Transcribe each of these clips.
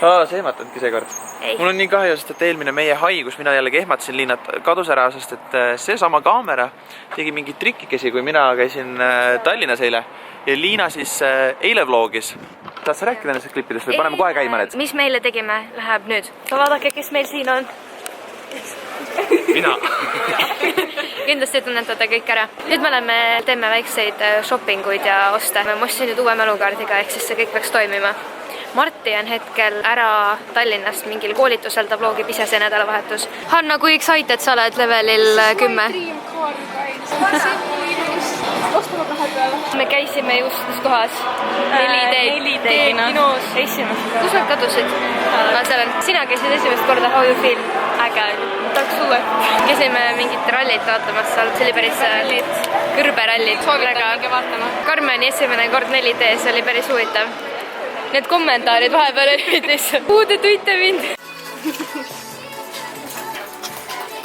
sa ehmatadki seekord? Mul on nii kahju, sest et eelmine meie haigus, mina jällegi ehmatasin Liinat, kadus ära, sest et seesama kaamera tegi mingid trikikesi, kui mina käisin Tallinnas eile ja Liina siis eile vlogis. Saad sa rääkida nendest klippidest või paneme kohe käima need? Mis meile tegime, läheb nüüd. Vaadake, kes meil siin on. Mina. Kindlasti tunnetate kõik ära. Nüüd me teeme väikseid shoppinguid ja oste. Ma ostsin nüüd uue mälukaardiga, ehk siis see kõik peaks toimima. Marti on hetkel ära Tallinnast mingil koolitusel, ta vlogib ise see nädalavahetus. Hanna, kui excited sa oled levelil 10? Me käisime just kus kohas? 4D kinos. Kus nad kadusid? Sina käisid esimest korda, how you feel? Äge. Tahaks uue. Käisime mingit rallit vaatamas seal, see oli päris kõrberallit. Karmeni esimene kord 4D, see oli päris huvitav. Need kommentaarid vahepeal olid lihtsalt. Te tuite mind.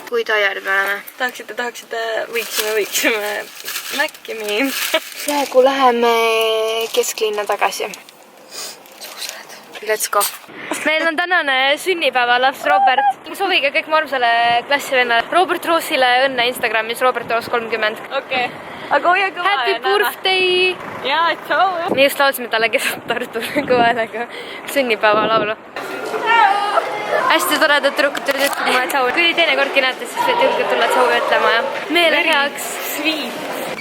Kui tajard me oleme? Tahaksite, võiksime näkkimi. Praegu läheme kesklinna tagasi. Let's go. Meil on tänane sünnipäevalaps Robert. Soovige kõik mu armsale klassivennale Robert Roosile õnne Instagramis Robert Roos 30. Okei. Aga hoia kõva. Happy birthday! Jaa, tšau! Me just laudsime talle keset Tartul kõva häälega sünnipäevalaulu. Hästi toredad tüdrukud tulid ütlema mulle tšau. Kui teinekordki näete, siis võite julgelt tulla tšau ütlema ja meele heaks.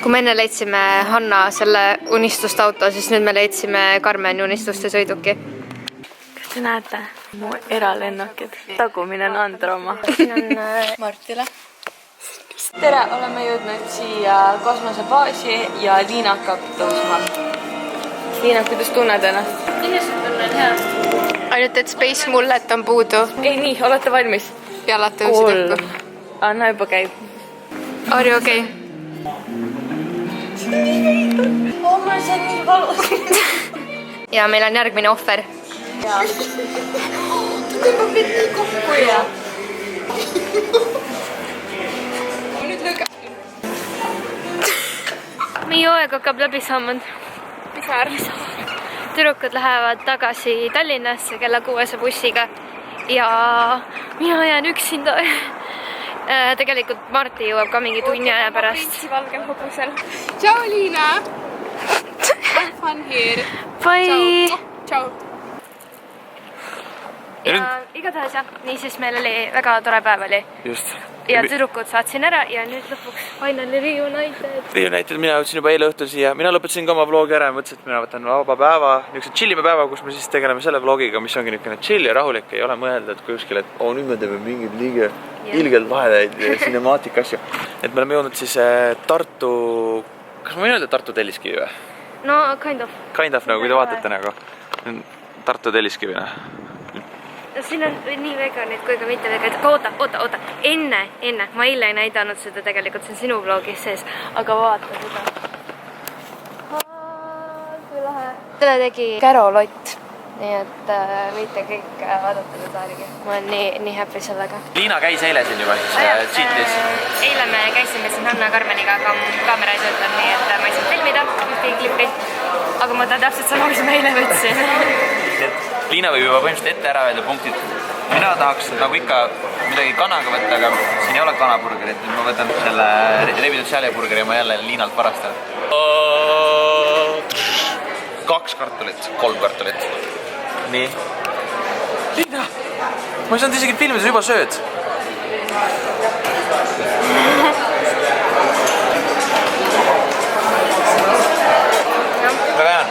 Kui me enne leidsime Hanna selle unistustauto, siis nüüd me leidsime Karmeni unistuste sõiduki. Kas te näete? Mu eralennukid. Tagumine on Androma. Siin on Martile. Tere, oleme jõudnud siia kosmosebaasi ja Liina hakkab tõusma. Liina, kuidas tunned ennast? Kindlasti tunnen hea. Ainult, et Space Mullet on puudu. Ei, nii, olete valmis? Jalad tõusid õhku. Anna juba käib. Are you okay? See on nii veidud. Ma see on nii valus. Ja meil on järgmine ohver. Jaa. Ta tõmbab mind nii kokku ja... Meie aeg hakkab läbi saanud. Tüdrukud lähevad tagasi Tallinnasse kella 6 bussiga ja mina jään üksinda. Tegelikult Marti jõuab ka mingi tunni aja pärast. Valgel hobusel. Ciao, Liina! Have fun here. Bye! Ciao! Ja igatahes jah, niisiis meil oli väga tore päev oli. Just. Ja tüdrukud saatsin ära ja nüüd lõpuks finally reunited. Reunited, mina jõudsin juba eile õhtul siia. Mina lõpetasin ka oma vlogi ära ja mõtlesin, et mina võtan vaba päeva. Niisuguse chillime päeva, kus me siis tegeleme selle vlogiga, mis ongi niisugune chill ja rahulik. Ei ole mõelda, et kuskil, et nüüd me teeme mingid liige ilgelt lahedaid cinemaatika asju. Et me oleme jõudnud siis Tartu... Kas ma võin öelda Tartu Telliskivi või? No, kind of. Kind of, nagu kui te vaatate nagu. Tartu Telliskivi. Siin on nii veganid kui ka mitte veganid. Oota. Enne. Ma eile ei näidanud seda tegelikult, see on sinu vlogis sees. Aga vaata seda. Kui lahe. Teda tegi Kärolott. Nii et võite kõik vaadata seda järgi. Ma olen nii happy sellega. Liina käis eile siin juba siis cheatis. Eile me käisime siin Hanna Karmeniga kaamera ei töötanud, nii et ma ei saa filmida ühtegi klippi. Aga ma tahan täpselt sama, mis ma eile võtsin. Liina võib juba põhimõtteliselt ette ära öelda punktid. Mina tahaks nagu ikka midagi kanaga võtta, aga siin ei ole kanaburgerit. Nüüd ma võtan selle rebitud šaleburgeri ja ma jälle Liinalt varastan. 2 kartulit, 3 kartulit. Nii. Liina! Ma ei saanud isegi filmida, sa juba sööd. Väga hea on.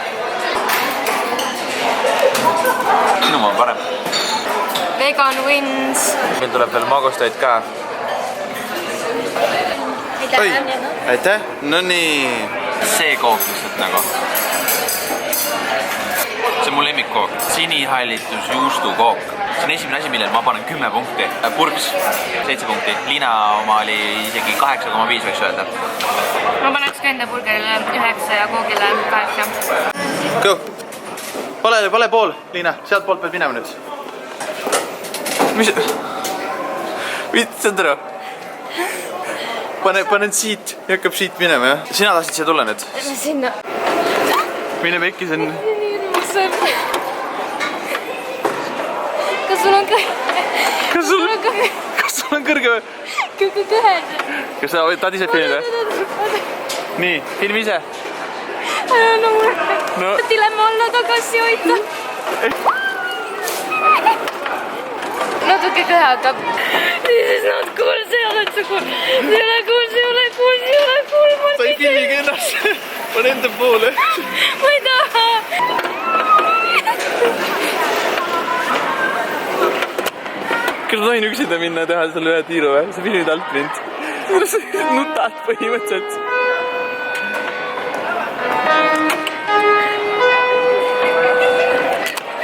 Minu ma on parem. Vegan wins. Meil tuleb veel magustaid ka. Aitäh. No nii. See kook lihtsalt nagu. See on mu lemmikkook. Sinihallitus juustukook. See on esimene asi, millel ma panen 10 punkti. Purks 7 punkti. Liina oma oli isegi 8,5 võiks öelda. Ma paneks ka enda burgerile 9 ja koogile 8. Go! Vale pool, Liina. Sealt poolt pead minema nüüd. Mis? Saad aru? Panen siit ja hakkab siit minema, jah? Sina tahtsid siia tulla nüüd? Sinna. Mine pekki, see on... sul on kas sul on kõrge või? kõhe? Kas sa tahad ise filmida? Nii, filmi ise. No. Lähme alla tagasi hoida. Natuke kõhe hakkab. This is not cool, see ei ole üldse cool. See ei ole cool. Sa ei filmigi ennast. On enda poole. Ma ei taha. Kas ma tohin üksinda minna ja teha selle ühe tiiru või? Sa filmid alt mind. Sa nutad põhimõtteliselt.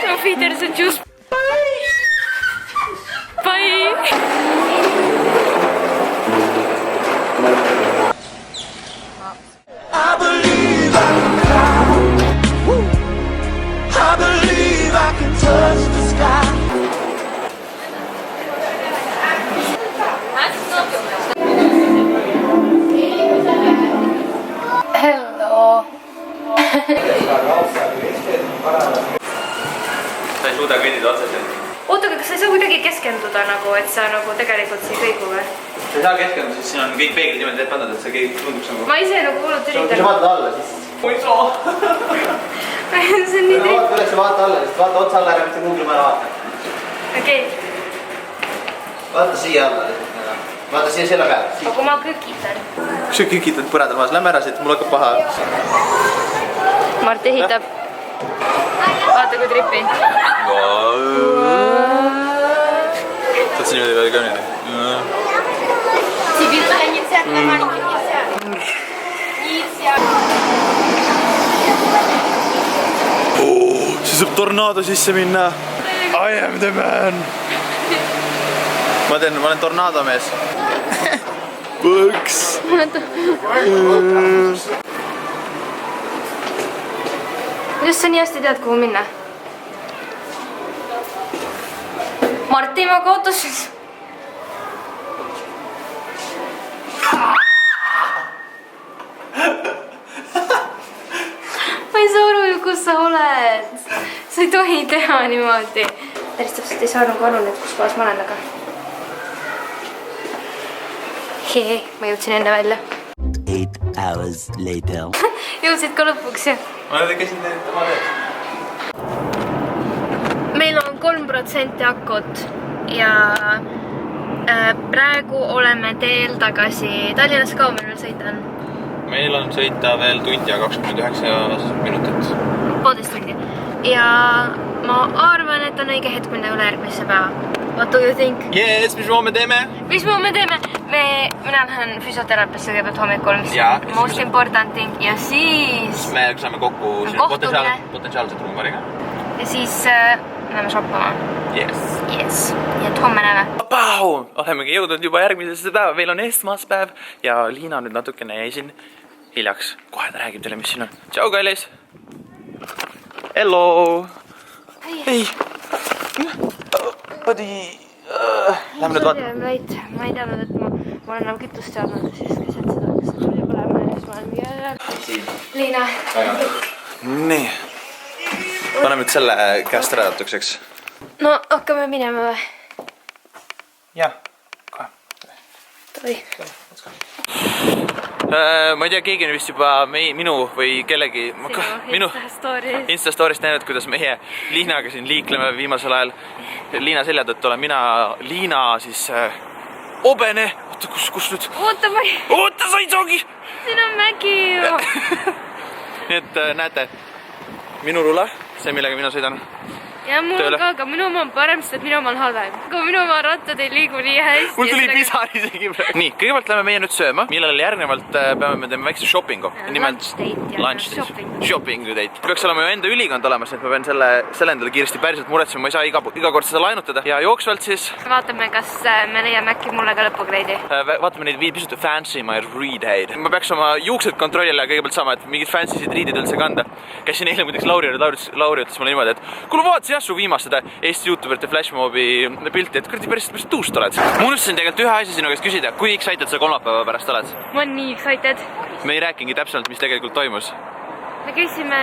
No Peter, see just. Bye. I believe I can fly. I believe I can touch the sky. Hello. Sa ei suuda kõndida otseselt. Oota, aga kas sa ei saa kuidagi keskenduda nagu, et sa nagu tegelikult siin kõigu või? Sa ei saa keskenduda, siis siin on kõik peeglid niimoodi teed pandud, et see kõik tunduks nagu... Ma ise nagu hullult Kui sa üritan. vaatad alla, siis... Oi soo! See on nii Vaata üles ja vaata alla, siis vaata otsa alla ära, mitte kuhugi maja vaata. Okei. Vaata siia alla. Vaata siia selja peale. Aga kui ma kõkitan. Kus sa kükitad põradal maas? Lähme ära siit, mul hakkab paha. Mart ehitab. Vaata kui tripi. Saad sa niimoodi veel ka niimoodi? Siis saab tornaado sisse minna. I am the man. Ma olen tornaadomees. Põks. Kuidas sa nii hästi tead, kuhu minna? Marti, ma kaotasin. Ma ei saa aru ju, kus sa oled. Sa ei tohi teha niimoodi. Päris täpselt ei saa nagu aru nüüd, kus kohas ma olen, aga... Hei, ma jõudsin enne välja. 8 hours later. Jõudsid ka lõpuks, jah? Ma käisin teid oma teed. Meil on 3% akut ja praegu oleme teel tagasi. Tallinnas kaua meil veel sõita on? Meil on sõita veel tund ja 29 minutit. Poolteist tundi. Ja ma arvan, et on õige hetk minna üle järgmisse päeva. What do you think? Yes, mis me teeme? Mis me teeme? Mina lähen füsioteraapiasse kõigepealt hommikul, mis Ja, on most important thing. Ja siis... Me saame kokku Kohtumine. potentsiaalselt ruumariga. Ja siis läheme shoppama. Yes. Yes. Nii et homme näeme. Pau! Olemegi jõudnud juba järgmisesse päeva. Meil on esmaspäev ja Liina nüüd natukene jäi siin hiljaks. Kohe ta räägib teile, mis siin on. Tšau, kallis! Hello! Hei! Lähme nüüd vaatama. Ma ei teadnud, et ma olen nagu kütust teadnud, siis keset seda, kas see tuli põlema ja siis ma olen Liina. Nii. Paneme nüüd selle käest ära jätuks, eks? No hakkame minema või? Jah, kohe. Toi. Ma ei tea, keegi on vist juba minu või kellegi Insta-story'st näinud, kuidas meie Liinaga siin liikleme viimasel ajal. Liina selja tõttu olen mina, Liina siis Obene. Oota, kus nüüd? Oota, sa ei saagi! Siin on mägi ju! Nii et näete, minu rula, see millega mina sõidan. Ja mul on ka, aga minu oma on parem, sest et minu oma on halvem. Kui minu oma rattad ei liigu nii hästi. Mul tuli pisar isegi praegu. Nii, kõigepealt lähme meie nüüd sööma, millal järgnevalt peame me teeme väikse shoppingu. Nimelt lunch date. Shopping date. Peaks olema ju enda ülikond olemas, et ma pean selle endale kiiresti päriselt muretsema, ma ei saa iga kord seda laenutada. Ja jooksvalt siis... Vaatame, kas me leiame äkki mulle ka lõpukleidi. Vaatame neid pisut fancy my riideid. Ma peaks oma juuksed kontrollile kõigepealt saama, et mingid fancysid riidid üldse kanda. Käisin eile muideks Lauri ütles mulle niimoodi, et kuule vaatasin jah su viimast seda Eesti YouTuberite flashmobi pilti, et kuradi päris tuust oled. Ma unustasin tegelikult ühe asja sinu käest küsida, kui excited sa kolmapäeva pärast oled? Ma olen nii excited. Me ei rääkingi täpselt, mis tegelikult toimus. me käisime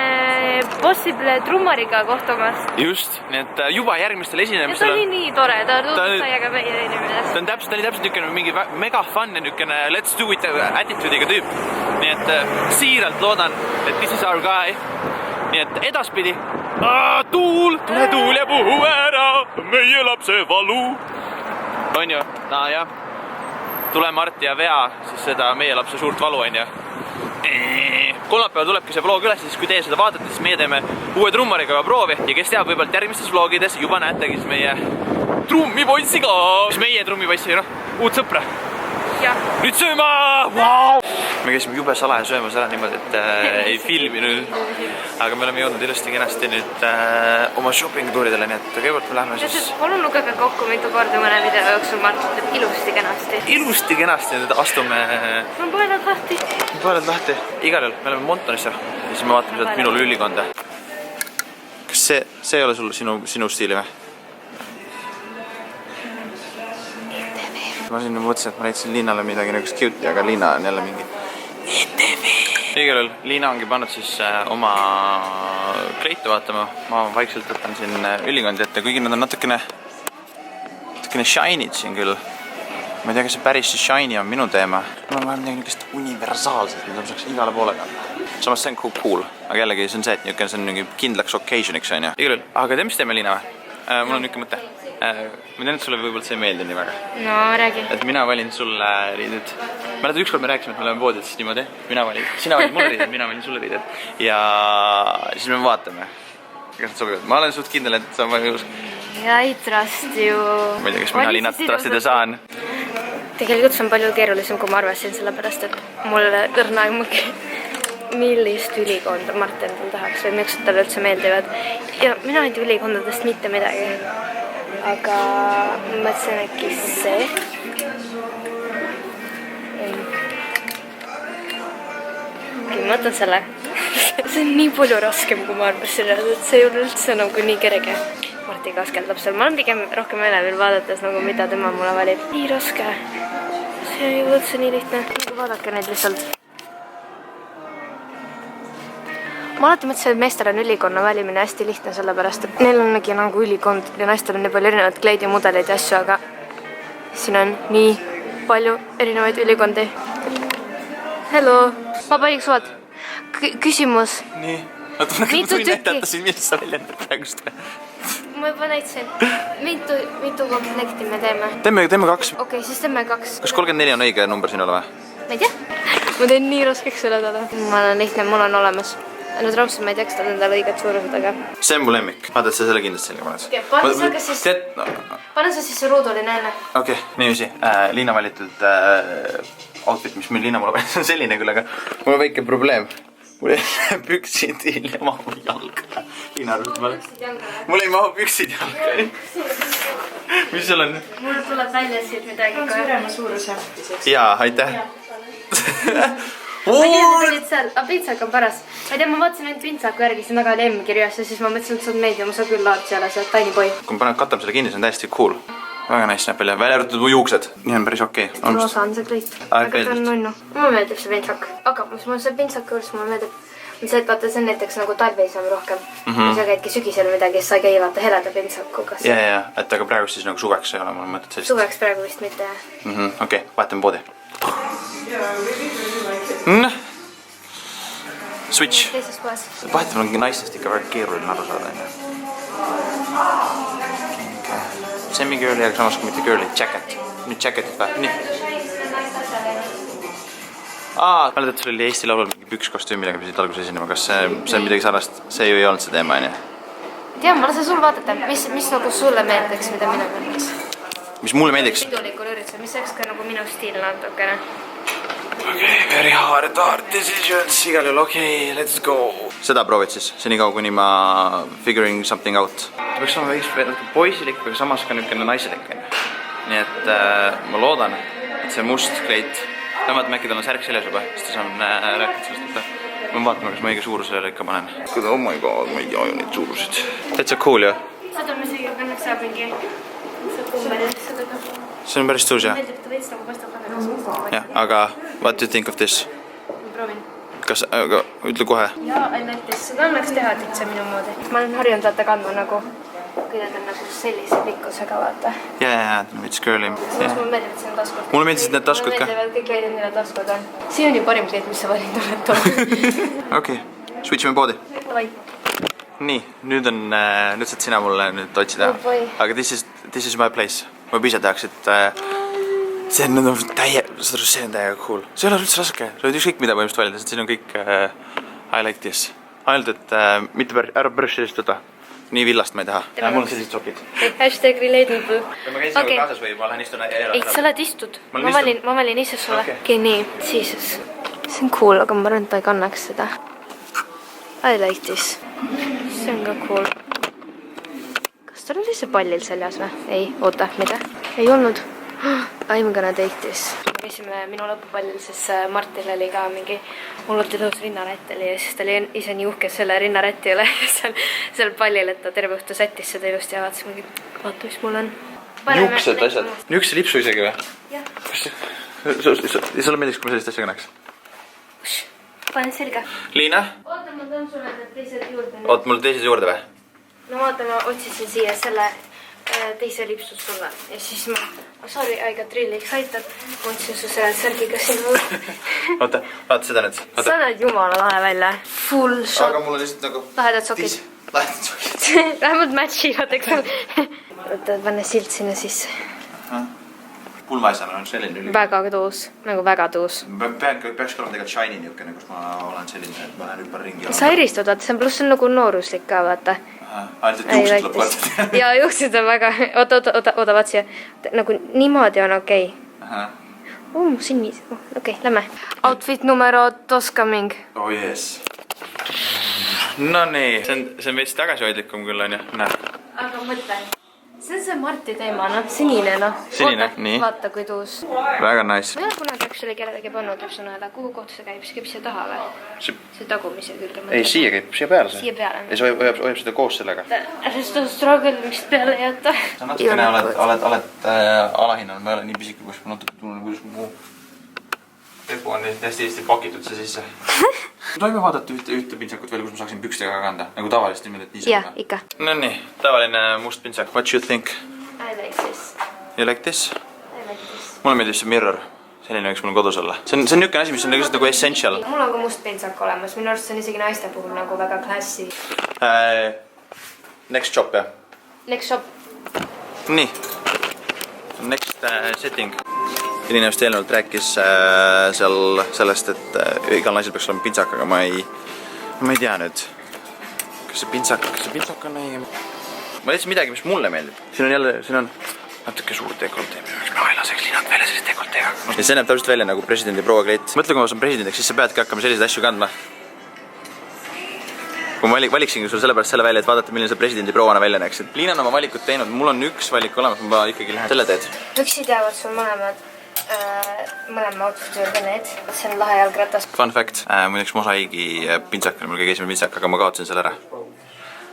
Possible trummariga kohtumas. Just, nii et juba järgmistel Ja ta esinemistel oli nii tore, ta tundus Ta- täiega meie inimene. ta on täpselt niisugune mingi mega fun ja niisugune let's do it attitude'iga tüüp. Nii et siiralt loodan, et this is our guy. Nii et edaspidi tuul, tule tuul ja puhu ära meie lapse valu. On ju? Jah. Tule Mart ja vea siis seda meie lapse suurt valu, on ju. Kolmapäeval tulebki see vlog üles, siis kui teie seda vaatate, siis meie teeme uue trummariga proovi ja kes teab, võibolt järgmistes vlogides juba näetegi siis meie trummipoissi ka. Mis meie trummipoissi, uut sõpra. Ja. Nüüd sööma! Wow! Me käisime jube salaja söömas ära niimoodi, et ei filminud. Aga me oleme jõudnud ilusti kenasti nüüd oma shopping tuuridele, nii et kõigepealt me läheme siis... Palun lugege kokku mitu korda mõne video jooksul Mart ütleb ilusti kenasti. Ilusti kenasti nüüd astume... Mul on poeled lahti. Poeled lahti. Igal juhul, me oleme Montonis ja siis me vaatame sealt minul ülikonda. Kas see ei ole sul sinu stiili või? Ma siin mõtlesin, et ma näitasin Liinale midagi nagu cute, aga Liina on jälle mingi ETV. Igal juhul, Liina ongi pannud siis oma kleitu vaatama. Ma vaikselt võtan siin ülikondi ette, kuigi nad on natukene shine'id siin küll. Ma ei tea, kas see päris shiny on minu teema. Mul on vaja midagi niisugust universaalset, mida ma saaks igale poole kanda. Samas see on cool, aga jällegi see on see, et see on mingi kindlaks occasion'iks, on ju. Igal juhul, aga tea, mis teeme, Liina või? Mul on niisugune mõte. Ma tean, et sulle võib-olla see ei meeldi nii väga. No, räägi. Et mina valin sulle riided. Mäletad, ükskord me rääkisime, et me oleme voodid siis niimoodi. Sina valid mulle riided, mina valin sulle riided. Ja siis me vaatame, kas nad sobivad. Ma olen suht kindel, et see on väga jõus. Ja ei trust ju. Ma ei tea, kas mina Liinat trustida saan. Tegelikult see on palju keerulisem, kui ma arvasin, sellepärast, et mulle õrna aimugi millist ülikonda Mart endal tahaks või miks talle üldse meeldivad. Ja mina ei tea ülikondadest mitte midagi. Aga ma mõtlesin äkki see. Okei, ma võtan selle. See on nii palju raskem, kui ma arvasin, et see ei ole üldse nagu nii kerge. Marti kaskendab seal. Ma olen pigem rohkem elevil vaadates, nagu mida tema mulle valib. Nii raske. See ei ole üldse nii lihtne. Vaadake neid lihtsalt. Ma alati mõtlesin, et meestel on ülikonna valimine hästi lihtne, sellepärast, et neil on nagu ülikond ja naistel on nii palju erinevaid kleidimudeleid ja asju, aga siin on nii palju erinevaid ülikondi. Hello! Ma panin suvalt. Küsimus. Nii. Oota, ma tulin näidata siin, millest sa väljendad praegust. Ma juba näitasin. Mitu komplekti me teeme? Teeme 2. Okei, siis teeme 2. Kas 34 on õige number sinule või? Ma ei tea. Ma teen nii raskeks selle talle. Ma olen lihtne, mul on olemas. Nüüd raudselt ma ei tekstad endale õiget suurused, aga... See on mu lemmik. Vaata, et sa selle kindlasti selline paned. Okei, pane sa siis see ruuduline enne. Okei, niiviisi. Liina valitud outfit, mis meil Liina mulle valis, on selline küll, aga mul on väike probleem. Mul ei lähe püksid ja mahu jalga. Liina arvab, mul ei mahu püksid jalga. Mis sul on? Mul tuleb välja siit midagi. Suurema suuruse. Jaa, aitäh. Ma ei tea, need olid seal, aga pintsak on paras. Ma ei tea, ma vaatasin ainult pintsaku järgi, siin taga oli M-kirjas ja siis ma mõtlesin, et sa oled meedium, sa küll laad seal see tiny boy. Kui ma panen katame selle kinni, see on täiesti cool. Väga nice näeb välja, välja arvatud mu juuksed. Nii on päris okei. Ma saan see kleit. Aga ta on nunnu. Mulle meeldib see pintsak. Aga mul see pintsak juures mulle meeldib. See, et vaata, see on näiteks nagu talveisam rohkem. Kui sa käidki sügisel midagi, siis sa ei käi vaata heleda pintsakuga. Ja, et aga praegu siis nagu suveks ei ole mul mõtet sellist. Suveks praegu vist mitte, jah. Okei, vaatame poodi. Switch. Teises kohas. Vahetul ongi naistest ikka väga keeruline aru saada. Semi-girli, aga samas kui mitte girli. Jacket. Nüüd jacketit või? Nii. Mäletad, et sul oli Eesti Laulul mingi pükskostüüm, millega pidid alguses esinema. Kas see on midagi sarnast? See ju ei olnud see teema, on ju? Tea, ma lasen sul vaadata. Mis nagu sulle meeldiks, mida mina meeldiks? Mis mulle meeldiks? Pidulikul üritusel, mis oleks ka nagu minu stiil natukene. Okei, very hard decisions. Igal juhul, okei, let's go. Seda proovid siis, senikaua kuni ma figuring something out. Ta peaks olema veits poisilik, aga samas ka niisugune naiselik. Nii et ma loodan, et see must kleit. Ma vaatan, äkki tal on särk seljas juba, siis ta saan rääkida sellest, et ma vaatame, kas ma õige suurusele ikka panen. Oh my god, ma ei tea ju neid suurusid. Täitsa cool ju. Seda me isegi õnneks saab mingi kumbel. See on päris tõus, jah? Meeldib, ta veits nagu paistab väga. Jah, aga what do you think of this? Ma proovin. kas, aga ütle kohe. jaa, ainult seda annaks teha täitsa minu moodi. Ma olen harjunud vaata kandma nagu, kui need on nagu sellise pikkusega vaata. jaa, veits curly. Siis mulle meeldib, et see on taskud. Mulle meeldisid need taskud ka. Mulle meeldivad kõik kleidid, millel taskud on. See on ju parim kleid, mis sa valinud oled. Okei, switchime poodi. Davai. Nii, nüüd saad sina mulle nüüd otsida. Oh boy. Aga this is my place. Ma ise tahaks, et see on täiega cool. See ei ole üldse raske. Sa võid ükskõik mida põhimõtteliselt valida, sest siin on kõik I like this. Ainult, et mitte ära päris sellist võta. Nii villast ma ei taha. Mul on sellised sokid. Hashtag relatable. Ma käin sinuga kaasas või ma lähen istun ei, sa oled istud. Ma Ma valin ise sulle. Okei, nii. Siis. See on cool, aga ma arvan, et ta ei kannaks seda. I like this. See on ka cool. Kas tal oli see pallil seljas või? Ei, oota, mida? Ei olnud. I'm gonna take this. Me käisime minu lõpupallil, siis Martil oli ka mingi hullult ilus rinnarätt oli ja siis ta oli ise nii uhke selle rinnarätti üle seal pallil, et ta terve õhtu sättis seda ilusti ja vaatas mingi, vaata, mis mul on. Niuksed asjad. Niukse lipsu isegi või? Jah. Sulle meeldiks, kui ma sellist asja kannaks? Panen selga. Liina? Oota, ma toon sulle need teised juurde. Oot, mul teised juurde või? No vaata, ma otsisin siia selle teise lipsu sulle ja siis ma, sorry, I got really excited, ma otsin su selle särgiga sinu. Oota, vaata seda nüüd. Sa näed jumala lahe välja. Full shot. Aga mul on lihtsalt nagu... Lahedad sokid. Lahedad sokid. Vähemalt matchivad, eks ole. Oota, panne silt sinna sisse. Pulmaasjana on selline üli. Väga tuus, nagu väga tuus. Peaks olema tegelikult shiny niukene, kus ma olen selline, et ma lähen ümber ringi. Sa eristud, vaata, see on pluss on nagu nooruslik ka, vaata. Ainult, et juuksed tuleb korda. Ja juuksed on väga, oota, vaat siia. Nagu niimoodi on okei. Sinnis, okei, lähme. Outfit numero dos coming. Oh yes. No nii, see on veits tagasihoidlikum küll on ju. Aga mõtle. See on see Marti teema, noh, sinine, noh. Sinine, nii. Vaata, kui tuus. Väga nice. Ma ei ole kunagi actually kellelegi pannud lipsunõela. Kuhu kohta see käib? See käib siia taha või? See tagumise külge. Ei, siia käib, siia peale see. Siia peale. Ja see hoiab seda koos sellega. Ära seda strugglingist peale jätta. Sa natukene oled alahinnanud, ma ei ole nii pisike, kus ma natuke tunnen, kuidas mu pepu on hästi pakitud see sisse. Ma toime vaadata ühte pintsakut veel, kus ma saaksin pükstega kanda. Nagu tavalist niimoodi, et niisama. Jah, ikka. No nii, tavaline must pintsak. What you think? I like this. You like this? I like this. Mulle meeldib see mirror. Selline võiks mul kodus olla. See on niisugune asi, mis on nagu essential. Mul on ka must pintsak olemas. Minu arust see on isegi naiste puhul nagu väga klassi. Next shop, jah? Next shop. Nii. Next setting. Elina just eelnevalt rääkis seal sellest, et igal naisel peaks olema pintsak, aga ma ei tea nüüd. Kas see pintsak on õige? Ma leidsin midagi, mis mulle meeldib. Siin on natuke suur dekoltee, minu jaoks ma ei laseks Linat välja sellist dekolteega. Ja see näeb täpselt välja nagu presidendi proua kleit. Mõtle, kui ma saan presidendiks, siis sa peadki hakkama selliseid asju kandma. Kui ma valiksingi sul sellepärast selle välja, et vaadata, milline see presidendi prouana välja näeks. Liina on oma valikut teinud, mul on üks valik olemas, ma ikkagi lähen selle teed. Püksid jäävad sul mõlema outfiti juurde need. See on lahe jalgratas. Fun fact, muideks ma saigi pintsak, mul kõige esimene pintsak, aga ma kaotasin selle ära.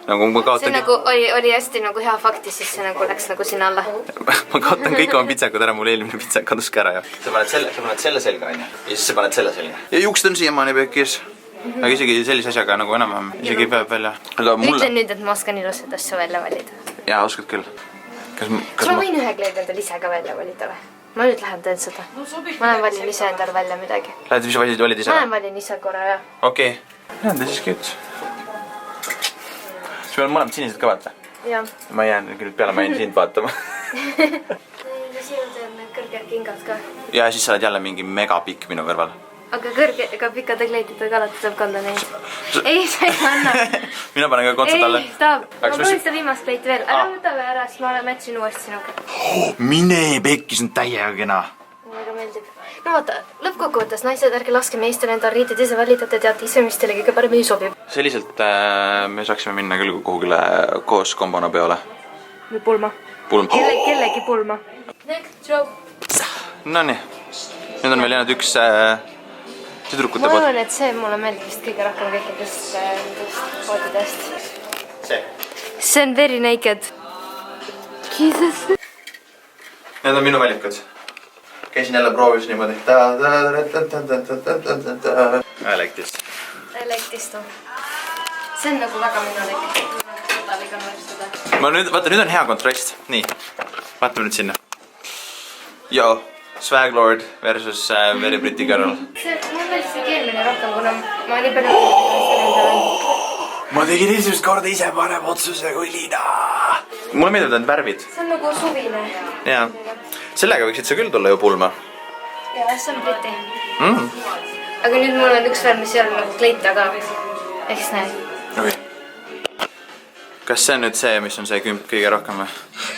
Nagu ma kaotan... See nagu oli hästi nagu hea fakti, siis see nagu läks nagu sinna alla. Ma kaotan kõik oma pintsakud ära, mul eelmine pintsak kadus ka ära. Sa paned selle selga, on ju? Ja siis sa paned selle selga. Ja juuksed on siiamaani pekis. Aga isegi sellise asjaga nagu enam-vähem, isegi peab välja. Ütlen nüüd, et ma oskan ilusat asja välja valida. Jaa, oskad küll. Kas ma võin ühe kleid endal ise ka välja valida või? Ma nüüd lähen teen seda. Ma lähen valin ise endal välja midagi. Lähed, mis valid ise? Ma lähen valin ise korra, jah. Okei. Lähen ta siis küts. Siis meil on mõlemad sinised ka vaata. Jah. Ma jään küll peale, ma jäin sind vaatama. Siin teen kõrged kingad ka. Ja siis sa oled jälle mingi megapikk minu kõrval. Aga kõrgega pikkade kleitidega alati saab kanda neid. Ei, sa ei anna. Mina panen ka kotsad alla. Ei, tahab. Ma proovin seda viimast kleiti veel. Ära võta või ära, siis ma mätsin uuesti sinuga. Mine pekki, see on täiega kena. Väga meeldib. No vaata, lõppkokkuvõttes naised, ärge laske meestel enda riided ise valida, te teate ise, mis teile kõige paremini sobib. Selliselt me saaksime minna küll kuhugile koos kombona peole. Või pulma. Kellegi pulma. Next show. Nonii. Nüüd on meil jäänud üks tüdrukute ma pood. arvan, et see mulle meeldib vist kõige rohkem kõikidest poodidest. See. See on very naked. Jesus. Need on minu valikud. Käisin jälle proovis niimoodi. I like this. I like this too. See on nagu väga minulik. Totaliga nõustada. Ma nüüd, vaata, nüüd on hea kontrast. Nii, vaatame nüüd sinna. Yo, Swag Lord versus Very Pretty Girl. Mul meeldis see keelmine rohkem, kuna ma nii palju Ma tegin esimest korda ise parem otsuse kui Liina. Mulle meeldivad need värvid. see on nagu suvine. Jaa. Sellega võiksid sa küll tulla ju pulma. Jaa, see on pretty. Aga nüüd mul on üks värv, mis ei ole nagu kleita ka. Eks näe. Okei. Kas see on nüüd see, mis on see kümp kõige rohkem või?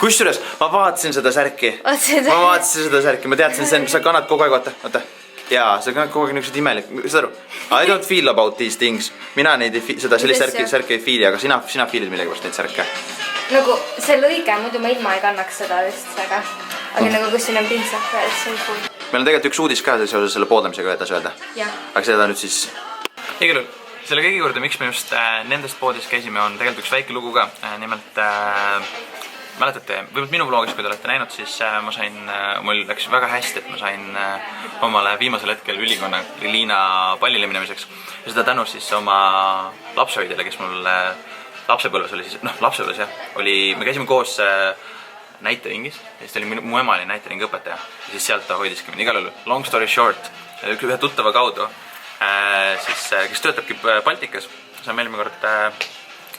Kusjuures ma vaatasin seda särki. Ma vaatasin seda särki, ma teadsin, sa kannad kogu aeg, oota. Jaa, sa kannad kogu aeg niisugused imelik. Saad aru? I don't feel about these things. Mina seda sellist särki ei feeli, aga sina feelid millegipärast neid särke. Nagu see lõige, muidu ma ilma ei kannaks seda just väga. Aga nagu kus siin on pintsak, see on cool. Meil on tegelikult üks uudis ka seoses selle poodamisega edasi öelda. Aga seda nüüd siis... Igal juhul. Selle kõigi juurde, miks me just nendest poodis käisime, on tegelikult üks väike lugu ka. Nimelt, mäletate, võivad minu vlogis, kui te olete näinud, siis ma sain, mul läks väga hästi, et ma sain omale viimasel hetkel ülikonna Liina pallile minemiseks. Ja seda tänu siis oma lapsehoidjale, kes mul lapsepõlves oli siis, lapsepõlves jah, me käisime koos näiteringis, ja siis oli mu ema oli näiteringi õpetaja. Ja siis sealt ta hoidiski mind. Igal juhul, long story short, ühe tuttava kaudu, kes töötabki Baltikas. Sain eelmine kord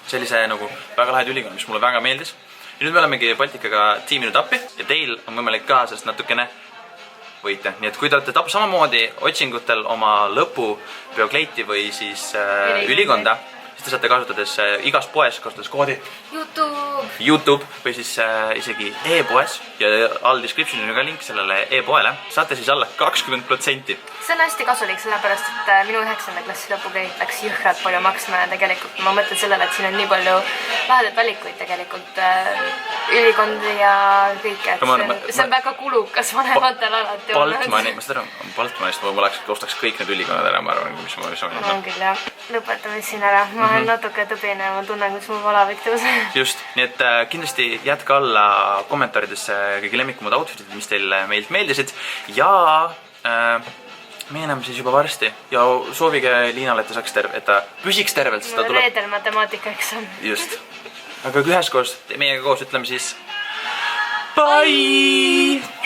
sellise nagu väga lahed ülikonna, mis mulle väga meeldis. Ja nüüd me olemegi Baltikaga tiiminud appi ja teil on võimalik ka sellest natukene võita. Nii et kui te olete samamoodi otsingutel oma lõpu biokleiti või siis ülikonda, siis te saate kasutades igas poes, kasutades koodi YouTube või siis isegi e-poes ja all description on ka link sellele e-poele. Saate siis alla 20%. See on hästi kasulik, sellepärast, et minu 9. klassi lõpukreit läks jõhkralt palju maksma ja tegelikult ma mõtlen sellele, et siin on nii palju lahedaid valikuid tegelikult ülikondi ja kõike, et see on väga kulukas vanematel alati. Baltmanist ma ostaks kõik need ülikonnad ära, ma arvan, mis ma on küll jah. Lõpetame siin ära, ma olen natuke tõbine ja ma tunnen, kus mul valavik tõuseb. Just, nii et kindlasti jätke alla kommentaaridesse kõige lemmikumad outfitid, mis teil meilt meeldisid ja me enam siis juba varsti ja soovige Liinale, et ta saaks et ta püsiks tervelt, sest ta tuleb... Reedel matemaatika eksam. Just. Aga üheskoos, meiega koos ütleme siis bye!